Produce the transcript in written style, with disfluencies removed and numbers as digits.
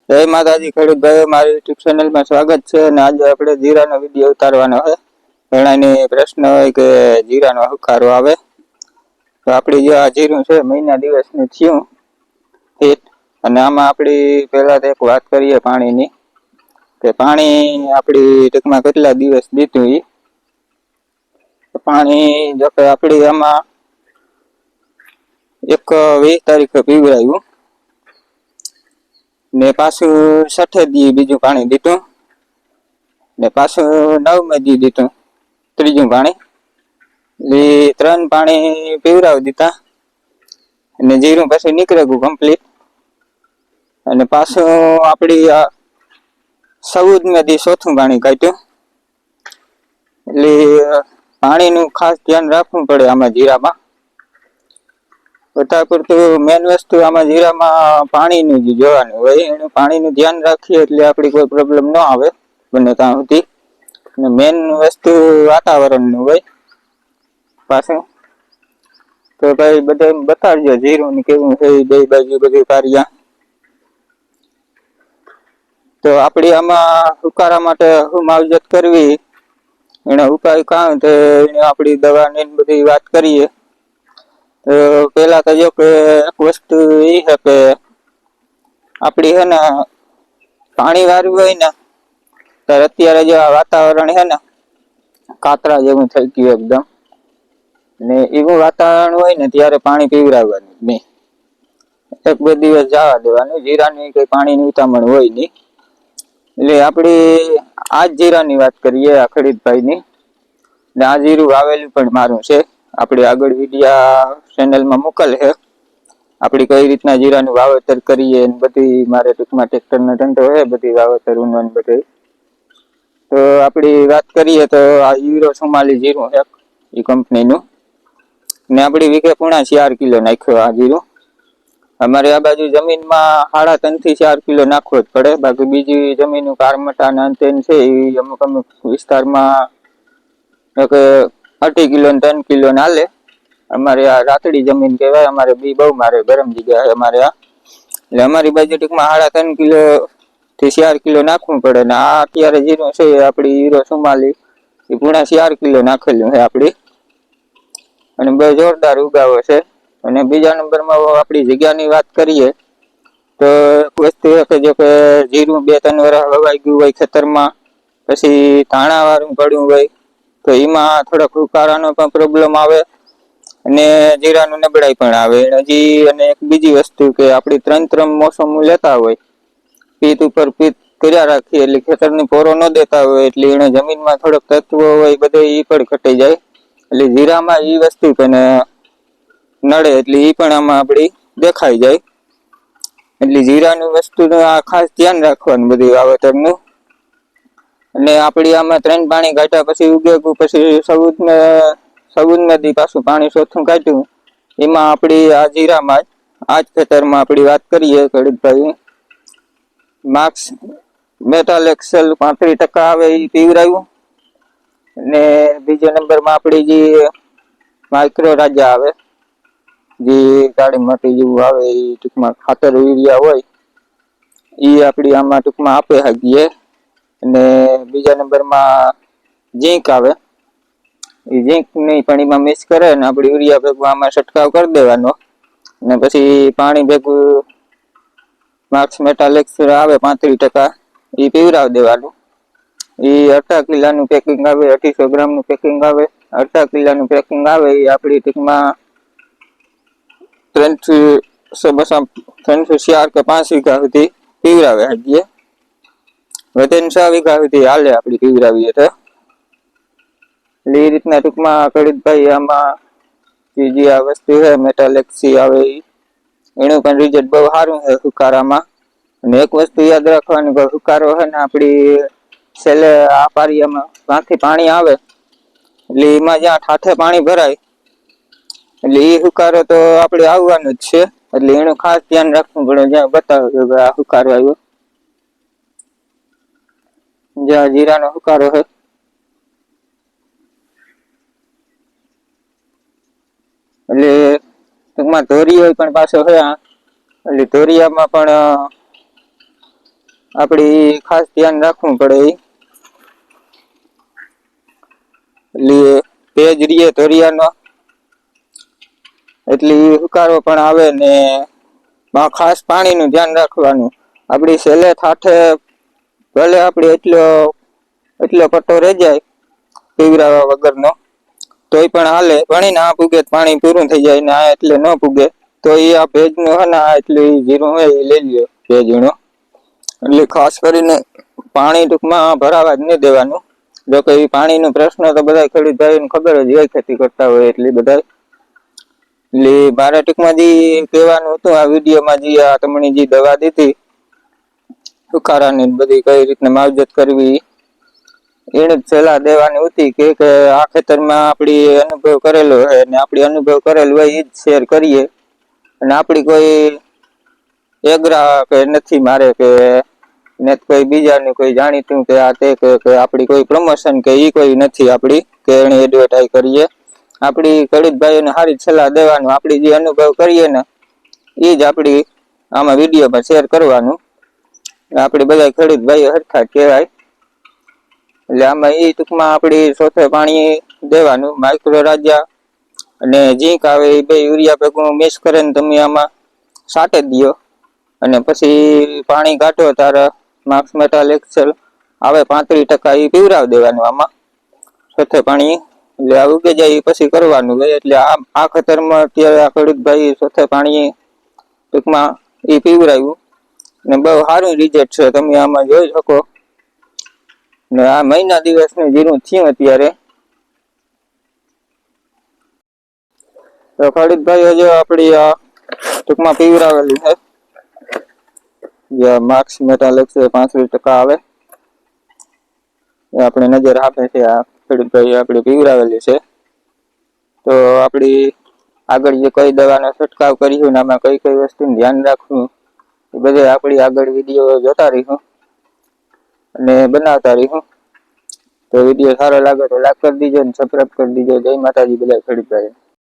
જય માતાજી ખેડૂત ભાઈઓ, મારી યુટ્યુબ ચેનલમાં સ્વાગત છે. અને આજે આપણે જીરાનો વિડીયો ઉતારવાનો હોય. ઘણાને પ્રશ્ન હોય કે જીરાનો હુકારો આવે તો આપણી જે આ જીરું છે મહિના દિવસનું થયું હિટ. અને આમાં આપણી પહેલા તો એક વાત કરીએ પાણીની, કે પાણી આપણી ટૂંકમાં કેટલા દિવસ દીધું એ પાણી. જો કે આપણી આમાં 20 તારીખે પીવડાવ્યું ને પાછું 6 દી બીજું પાણી દીધું ને પાછું 9 દી દીધું ત્રીજું પાણી. એટલે 3 પાણી પીવડાવી દીધા અને જીરું પછી નીકળે ગયું કમ્પ્લીટ. અને પાછું આપણી 14 દી ચોથું પાણી કાઢ્યું. એટલે પાણીનું ખાસ ધ્યાન રાખવું પડે આમાં જીરામાં. વધારે પડતું મેન વસ્તુ આમાં જીરામાં પાણીનું જ જોવાનું હોય. એનું પાણીનું ધ્યાન રાખીએ એટલે આપણી કોઈ પ્રોબ્લેમ ન આવે બને ત્યાં સુધી. અને મેન વસ્તુ વાતાવરણનું હોય પાછું. તો ભાઈ બધા બતાડજો જીરું કેવું છે બે બાજુ બધું કાર્યા. તો આપણી આમાં હુકારા માટે શું માવજત કરવી, એનો ઉપાય કાં તો એને આપણી દવાની બધી વાત કરીએ. તો પેલા તો જો કે એક વસ્તુ એ છે કે આપડી હે ને પાણી વાળું હોય ને ત્યારે અત્યારે જે વાતાવરણ છે ને કાતરા જેવું થઈ ગયું એકદમ. ને એવું વાતાવરણ હોય ને ત્યારે પાણી પીવડાવવાનું નહીં. 1-2 દિવસ જવા દેવાનું. જીરાની કઈ પાણીની ઉતામણ હોય નહીં. એટલે આપડી આ જીરાની વાત કરીએ આ ખેડૂતભાઈની. ને આ જીરું વાવેલું પણ મારું છે. આપડી આગળ વિડીયા ચેનલમાં મોકલ છે. આપડી કઈ રીતના જીરાનું વાવેતર કરીએ બધી મારે ટૂંકમાં ટ્રેક્ટરનો ધંધો હોય બધી વાવેતર ઉનવાનું બધું. તો આપડી વાત કરીએ તો આ હીરો સોમાલી જીરું છે એ કંપનીનું. ને આપડી વીઘે પૂણા 4 કિલો નાખ્યો આ જીરું. અમારે આ બાજુ જમીનમાં 3.5 થી 4 કિલો નાખવો જ પડે. બાકી બીજી જમીન કારમટા ના અંતેન છે એ અમુક વિસ્તારમાં 2.5 કિલો ને 3 કિલો ને હાલે. અમારે આ રાતડી જમીન કહેવાય. અમારે બી બહુ મારે ગરમ જગ્યા અમારે આ. એટલે અમારી બાજુ ટૂંકમાં 3.5 કિલો થી 4 કિલો નાખવું પડે. ને આ અત્યારે જીરું છે આપડી હીરો સોમાલી એ પૂણા 4 કિલો નાખેલું છે આપડી. અને બહુ જોરદાર ઉગાવો છે. અને બીજા નંબરમાં આપણી જગ્યાની વાત કરીએ તો વસ્તુ એ કે જો કે જીરું 2-3 વર્ષ વવાઈ ગયું હોય ખેતરમાં, પછી ધાણા વાળું પડ્યું હોય તો એમાં થોડોક હુકારાનો પણ પ્રોબ્લેમ આવે અને જીરાનું નબળાઈ પણ આવે. હજી અને એક બીજી વસ્તુ કે આપણી 3 મોસમ લેતા હોય, પીત ઉપર પીત કર્યા રાખીએ એટલે ખેતરની પોરો ન દેતા હોય એટલે એને જમીનમાં થોડોક તત્વો હોય બધા એ પણ ઘટી જાય. એટલે જીરામાં એ વસ્તુ પણ નડે એટલે એ પણ આમાં આપડી દેખાઈ જાય. એટલે જીરાનું વસ્તુનું આ ખાસ ધ્યાન રાખવાનું બધું વાવેતરનું. અને આપડી આમાં 3 પાણી કાઢ્યા પછી ઉગેગું પછી 14 દી પાછું પાણી ચોથું કાઢ્યું. એમાં આપડી આ જીરામાં આ જ ખેતરમાં આપડી વાત કરીએ ખેડૂતભાઈ, માર્ક્સ મેટાલ એક્સેલ 35% આવે એ પીવરાયું. અને બીજા નંબરમાં આપડી જે માઇક્રો રાજા આવે જે ગાડી માટી જેવું આવે એ ટૂંકમાં ખાતર યુરિયા હોય એ આપડી આમાં ટૂંકમાં આપે શકીએ. અને બીજા નંબરમાં ઝીંક આવે એ ઝીંક ની પણ એમાં મિક્સ કરે ને આપણે યુરિયા ભેગું આમાં છંટકાવ કરી દેવાનો. અને પછી પાણી ભેગું માર્ક્સ મેટાલિક્સ આવે 35% એ પીવરાવ દેવાનું. એ 18 કિલાનું પેકિંગ આવે, 250 ગ્રામનું પેકિંગ આવે. 18 કિલાનું પેકિંગ આવે એ આપણી ટૂંકમાં 304 કે 5 વીઘા સુધી પીવરાવે શકીએ. વધીને 6 વીઘા સુધી હાલે આપડી પીવરાવીએ તો. એટલે એ રીતના ટૂંકમાં ખેડૂતભાઈ આમાં જે આ વસ્તુ છે મેટાલેક્સી આવે એનું પણ રિઝલ્ટ બહુ સારું છે હુકારામાં. અને એક વસ્તુ યાદ રાખવાની કે હુકારો છે ને આપડી છેલ્લે આ પારિયામાં ત્યાંથી પાણી આવે એટલે એમાં જ્યાં ઠાઠે પાણી ભરાય એટલે એ હુકારો તો આપણે આવવાનું જ છે. એટલે એનું ખાસ ધ્યાન રાખવું પડે. જ્યાં બતાવ્યું કે આ હુકારો આવ્યો, જ્યાં જીરાનો હુકારો છે એટલે ટૂંકમાં ધોરી હોય પણ પાછો છે. એટલે ધોરિયામાં પણ આપડી ખાસ ધ્યાન રાખવું પડે. એટલે ભેજ રીએ ધોરિયાનો એટલે હુકારો પણ આવે ને ખાસ પાણીનું ધ્યાન રાખવાનું. આપડી સેલે થાઠે ભલે આપડે એટલો પટ્ટો રહી જાય પીવરાવા વગરનો તોય પણ હાલે. પાણી ના પૂગે પાણી પૂરું થઈ જાય ને આ એટલે ન પૂગે તો એ આ ભેજ નું હે ને એટલે જીરું હોય એ લઈ લ્યો ભેજ નો. એટલે ખાસ કરીને પાણી ટૂંકમાં ભરાવા જ નહીં દેવાનું. જો કે પાણીનો પ્રશ્ન તો બધા ખેડૂત ભાઈઓને ખબર જ હોય, ખેતી કરતા હોય એટલે બધા. એટલે મારા ટૂંકમાં જે કહેવાનું હતું આ વિડીયોમાં, જે આ તમને જે દવા દીધી સુકારાની બધી કઈ રીતના માવજત કરવી એને સલાહ દેવાની હતી કે આ ખેતરમાં આપડી અનુભવ કરેલો હોય અને આપડી અનુભવ કરેલો હોય એ જ શેર કરીએ. અને આપડી કોઈ એગ્રા કે નથી મારે કે ને કોઈ બીજાનું કોઈ જાણીતું કે આ તે કે આપડી કોઈ પ્રમોશન કે ઈ કોઈ નથી આપડી કે એને એડવર્ટાઈઝ કરીએ. આપડી ખેડૂત ભાઈઓને સારી સલાહ દેવાનું. આપડી જે અનુભવ કરીએ ને એ જ આપડી આમાં વિડીયોમાં શેર કરવાનું. આપડે બધા ખેડૂત ભાઈઓ હરખા કહેવાય. એટલે આમાં એ ટૂંકમાં આપડી સોથે પાણી દેવાનું. માઇક્રો રાજા અને ઝીંક આવે એ બે યુરિયા ભેગું મિક્સ કરીને તમે આમાં છાંટી દયો. અને પછી પાણી કાઢો ત્યારે માર્ક્સ મેટાલ એક્સેલ આવે 35% એ પીવરાવ દેવાનું આમાં સોથે પાણી. એટલે આ ઉગે જાય એ પછી કરવાનું હોય. એટલે આ ખેતરમાં અત્યારે આ ખેડૂત ભાઈ સોથે પાણી ટૂંકમાં એ પીવરાવ્યું ને બહુ સારું રિઝલ્ટ છે, તમે આમાં જોઈ શકો. ને આ મહિના દિવસનું જીરું થયું અત્યારે. તો ખેડૂત ભાઈઓ જો આપડી ટૂંકમાં પીવરાવેલી છે જે માર્ક્સ મેટાલ 35% આવે એ આપણે નજર આપે છે. આ ખેડૂત ભાઈ આપણે પીવરાવેલી છે. તો આપડી આગળ જે કઈ દવાનો છંટકાવ કરીશું ને આમાં કઈ કઈ વસ્તુનું ધ્યાન રાખવું એ બધે આપડી આગળ વિડીયો જોતા રહીશું અને બનાવતા રહીશું. તો વિડીયો સારો લાગે તો લાઈક કરી દીજો અને સબસ્ક્રાઈબ કરી દીજો. જય માતાજી બધા ખેડૂત ભાઈઓ.